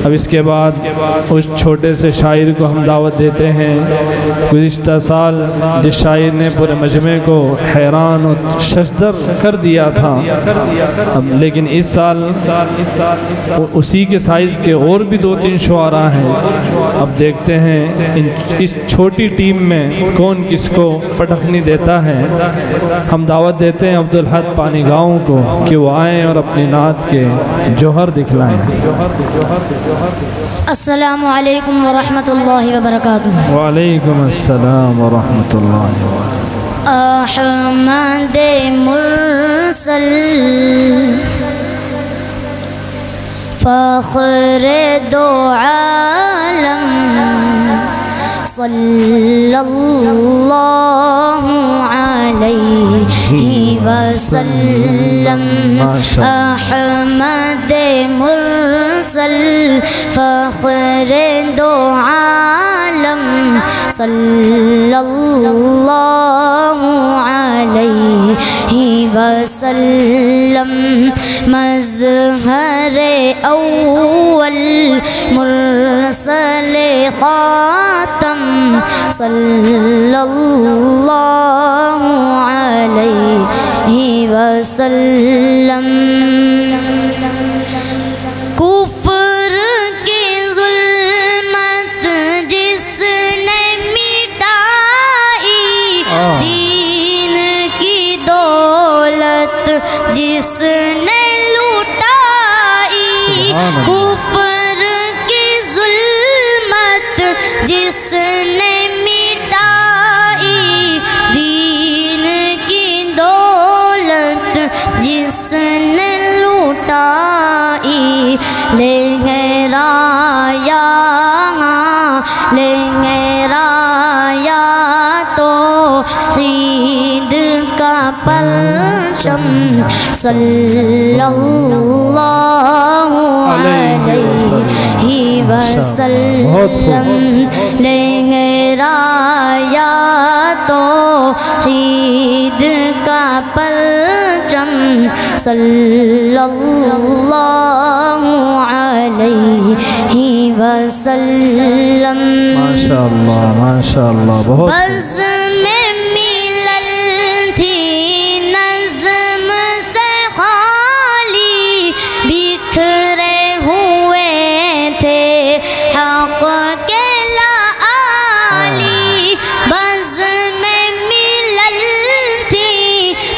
اب اس کے بعد اس چھوٹے سے شاعر کو ہم دعوت دیتے ہیں۔ گزشتہ سال جس شاعر نے پورے مجمع کو حیران و ششدر کر دیا تھا، اب لیکن اس سال اسی کے سائز کے اور بھی 2-3 شعراء ہیں۔ اب دیکھتے ہیں اس چھوٹی ٹیم میں کون کس کو پٹخنی دیتا ہے۔ ہم دعوت دیتے ہیں عبدالحق پانی گاؤں کو کہ وہ آئیں اور اپنی نعت کے جوہر دکھلائیں۔ السلام علیکم ورحمۃ اللہ وبرکاتہ۔ وعلیکم السلام ورحمۃ اللہ وبرکاتہ۔ احمد مرسل فخر دو عالم صلی اللہ علیہ وسلم۔ احمد مرسل فخر دو عالم صلی اللہ علیہ وسلم۔ مظہر اول مرسل خاتم صلی اللہ علیہ وسلم۔ کفر کی ظلمت جس نے مٹائی، دین کی دولت جس نے لوٹائی، کفر کی ظلمت جس نے مٹائی، دین کی دولت جس نے لوٹائی، لیں گے رایا توحید کا پرچم صلی اللہ علیہ وسلم۔ لیں گے رایا توحید کا پرچم صلی اللہ علیہ وسلم۔ ماشاءاللہ ماشاءاللہ، بہت بزم ملل تھی نظم سے خالی، بکھرے ہوئے تھے حق کے لآلی۔ بزم ملل تھی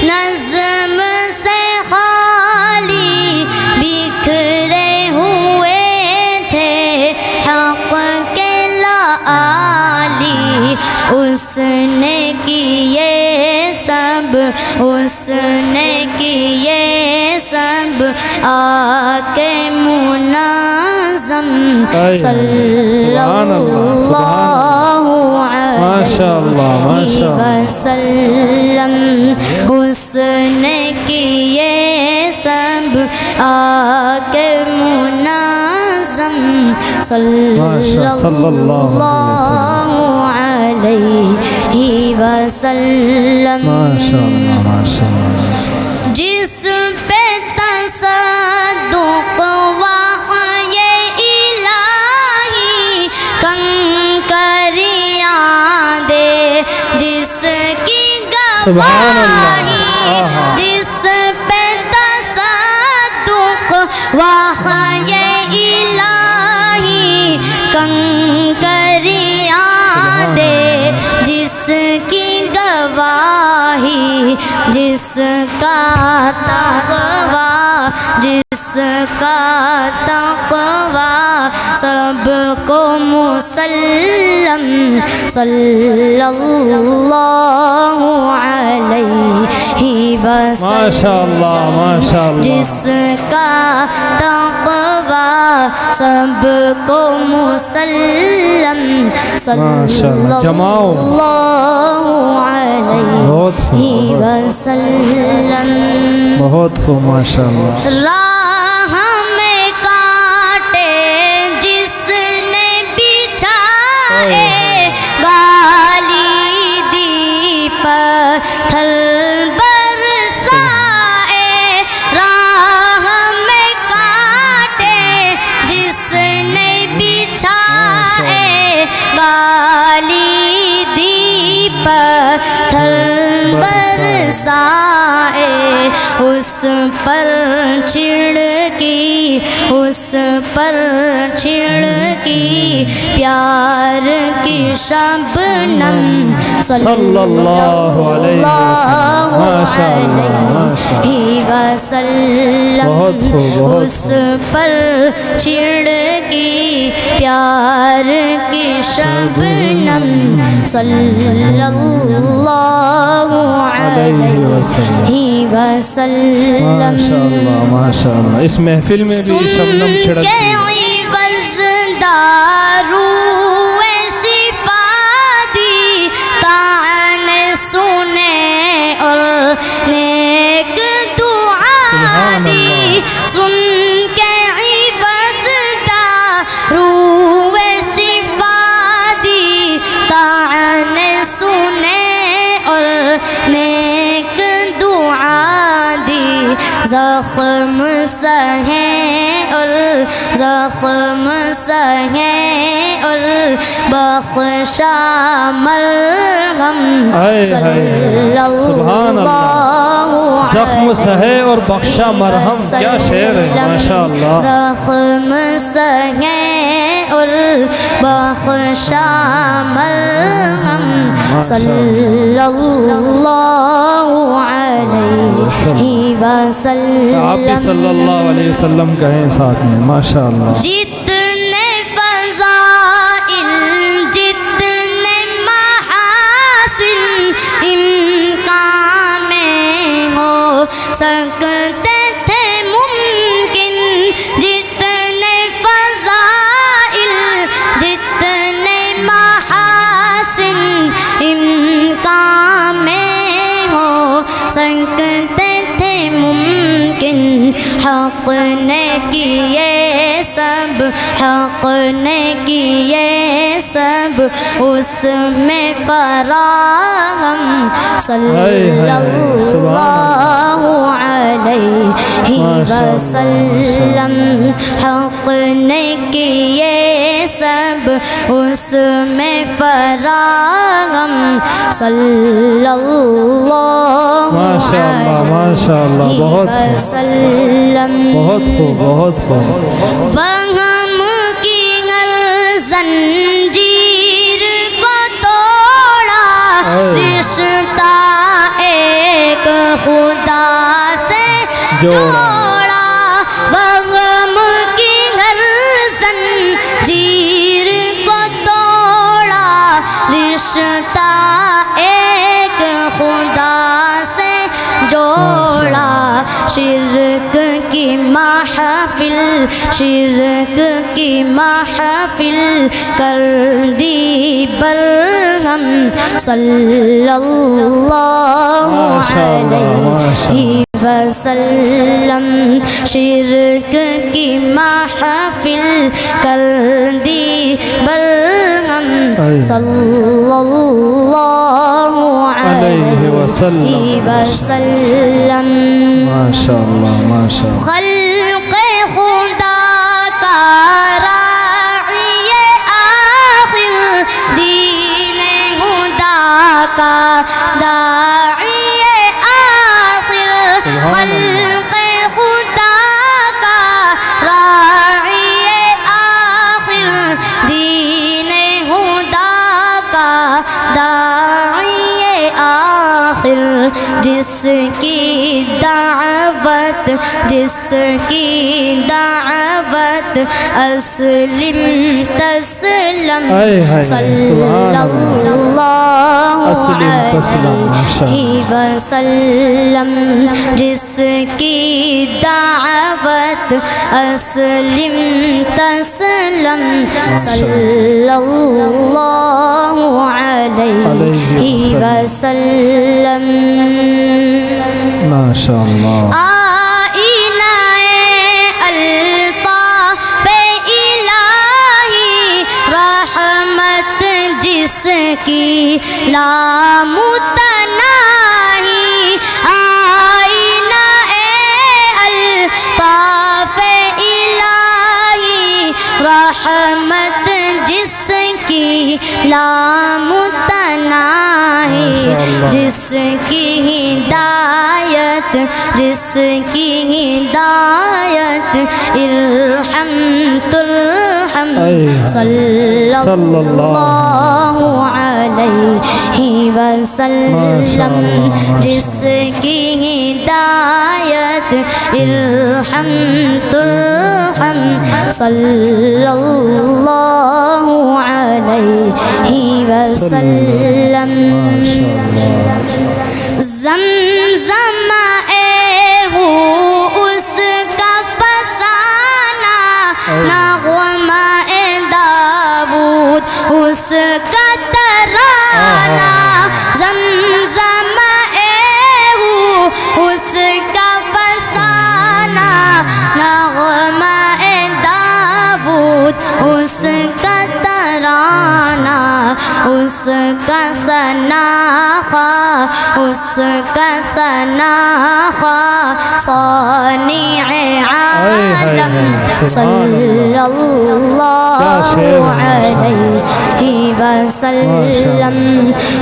نظم سے خالی، بکھرے ہوئے تھے حق کے لآلی۔ اس نے کیے سب، اس نے کیے سب آ کے منظم صلی اللہ علیہ وسلم۔ اس نے کیے سب آ کے منظم صلی اللہ علیہ وسلم۔ ماشاءاللہ ماشاءاللہ۔ جس پہ تصدق وحی الہی کنکریاں دے، جس کی گواہی، جس پہ تصدق وحی الہی کنکریاں دے، جس کی گواہی، جس کا تقویٰ، جس کا تقویٰ سب کو مسلم صلی اللہ علیہ وسلم۔ ماشاءاللہ ماشاءاللہ۔ جس کا تقویٰ سب کو مسلم صلی اللہ علیہ وسلم۔ بہت خوب ماشاءاللہ۔ راہ میں کانٹے جس نے بچھائے، گالی دی پتھر برسائے۔ راہ میں کانٹے جس نے گالی دی پتھر برسائے، اس پر چھڑکی، اس پر چھڑکی پیار کی شبنم صلی اللہ علیہ وسلم، اس پر چھڑکی پیار کی شبنم صلی اللہ علیہ وسلم۔ ماشاءاللہ ماشاءاللہ، اس محفل میں بھی شبنم چھڑک دی۔ سنے اور نیک دعا دی، سن کے عوض دارو شفا دی، طعن سنے اور نیک دعا دی، زخم سہے اور زخم سہے اور بخشا مرغم صلی اللہ، زخم سہے اور بخشا مرہم، کیا شعر ہے ماشاءاللہ۔ زخم سہے اور بخشا مرہم صلی اللہ علیہ وسلم۔ آپ بھی صلی اللہ علیہ وسلم کہیں ساتھ میں ماشاءاللہ۔ جتنے فضائل، جتنے محاسن امکان میں ہو سکتے تھے ممکن، جتنے فضائل، جتنے محاسن امکان میں ہو سکتے تھے ممکن، حق نے کیے سب، حق نے کیے سب اس میں فراہم صلی اللہ علیہ وسلم، حق نے کیے سب اس میں فراہم صلی اللہ ماشاءاللہ، بہت وسلم۔ بہت خوب بہت خوب۔ وہم کی ہر زنجیر کو توڑا، رشتہ ایک خدا سے جوڑا، وہم کی ہر زنجیر کو توڑا، رشتہ ایک خدا سے جوڑا، شرک کی محفل، شرک کی محفل کر دی برہم صلی اللہ علیہ وسلم، شرک کی محفل کر دی برہم صلی اللہ علیہ وسلم۔ ماشاءاللہ ماشاءاللہ۔ خلق خدا کا راعی آخر، دین خدا کا داعی آخر، خلق خدا کا راعی آخر، دین خدا کا داعی آخر، جس کی دعوت، جس کی دعوت اسلم تسلم صلی اللہ علیہ وسلم، جس کی دعوت اسلم تسلم صلی اللہ علیہ وسلم۔ ماشاءاللہ۔ آئینہ الطاف الہی، رحمت جس کی لامتناہی، آئینہ الطاف الہی، رحمت جس کی لامتناہی، جس کی ہدایت، جس کی ہدایت، ارحم ترحم صلی اللہ علیہ وسلم، جس کی ہدایت، ارحم ترحم صلی اللہ علیہ وسلم۔ زمزم اے ہو اس کا فسانہ، نغمہ اے داؤد اس کا ترانہ، زمزم اے ہو اس کا فسانہ، نغمہ اے داؤد اس کا ترانہ، اس کا ثناخا، اس کا ثناخا، صانع عالم صلی اللہ علیہ وسلم،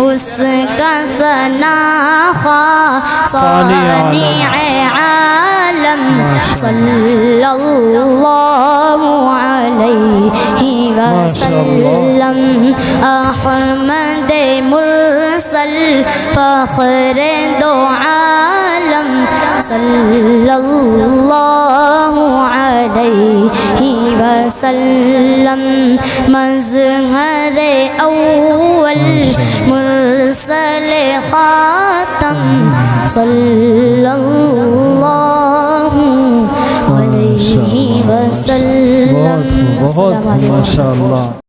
اس کا ثناخا، صانع عالم صلی اللہ علیہ وسلم، احمد مرسل فخر دو عالم صلی اللہ علیہ وسلم، مظہر اول مرسل خاتم صلی اللہ علیہ وسلم۔ بہت ماشاء اللہ۔